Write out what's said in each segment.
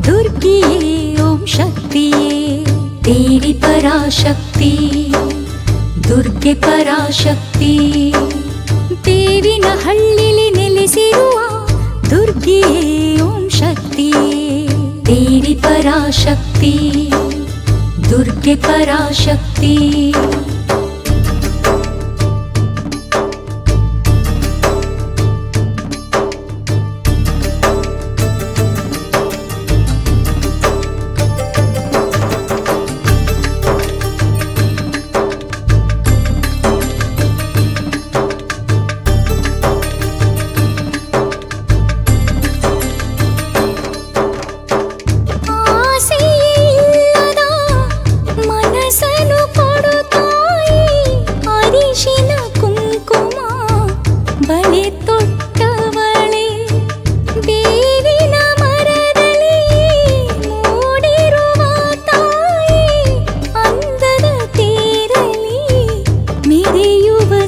ದುರ್ಗಿಯೇ ಓಂ ಶಕ್ತಿಯೇ ದೇವಿ ಪರಾಶಕ್ತಿ ದುರ್ಗೆ ಪರಾಶಕ್ತಿ ದೇವಿನ ಹಳ್ಳಿಲಿ ನೆಲೆಸಿರುವ ದುರ್ಗಿಯೇ ಓಂ ಶಕ್ತಿಯೇ ದೇವಿ ಪರಾಶಕ್ತಿ ದುರ್ಗೆ ಪರಾಶಕ್ತಿ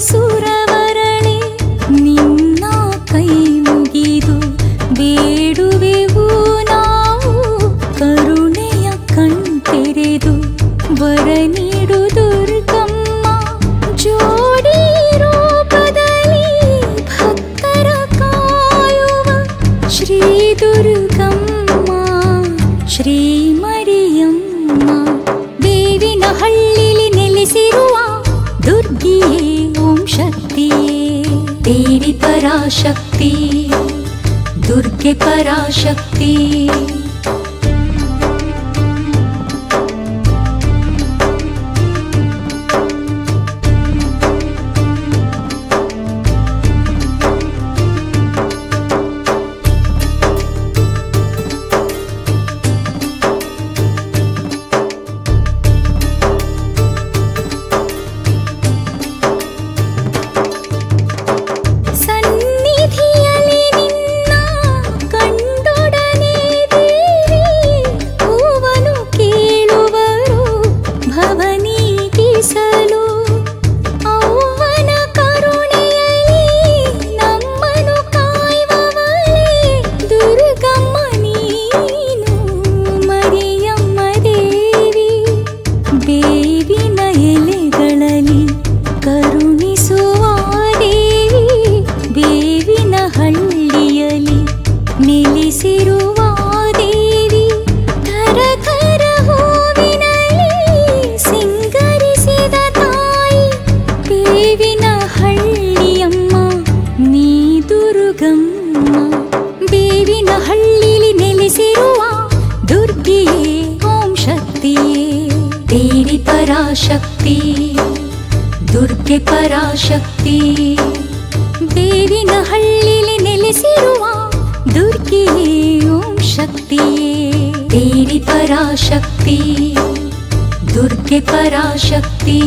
ಸುರವರಳೆ ನಿನ್ನ ಕೈ ಮುಗಿದು ಬೇಡುವೆವು ನಾವು ಕರುಣೆಯ ಕಣ್ತೆರೆದು ವರ ನೀಡು ದುರ್ಗಮ್ಮ ಜೋಡಿ ರೂಪದಲ್ಲಿ ಭಕ್ತರ ಕಾಯುವ ಶ್ರೀ ದುರ್ಗಮ್ಮ ಶ್ರೀ ಮರಿಯಮ್ಮ ದೇವಿನ ಹಳ್ಳಿಲಿ ನೆಲೆಸಿರುವ ದುರ್ಗಿಯೇ ಓಂ ಶಕ್ತಿಯೇ ದೇವಿ ಪರಾಶಕ್ತಿ ದುರ್ಗೆ ಪರಾಶಕ್ತಿ ನೆಲೆಸಿರುವ ದೇವಿ ಥರ ಥರ ಹೂವಿನಲ್ಲಿ ಸಿಂಗರಿಸಿದ ತಾಯಿ ಬೇವಿನ ಹಳ್ಳಿಯಮ್ಮ ನೀ ದುರ್ಗಮ್ಮ ಬೇವಿನ ಹಳ್ಳಿಲಿ ನೆಲೆಸಿರುವ ದುರ್ಗಿಯೇ ಓಂ ಶಕ್ತಿಯೇ ದೇವಿ ಪರಾಶಕ್ತಿ ದುರ್ಗೆ ಪರಾಶಕ್ತಿ ಬೇವಿನ ಹಳ್ಳಿಲಿ ನೆಲೆಸಿರುವ ದುರ್ಗಿಯೇ ಓಂ ಶಕ್ತಿಯೇ ದೇವಿ ಪರಾಶಕ್ತಿ ದುರ್ಗೆ ಪರಾಶಕ್ತಿ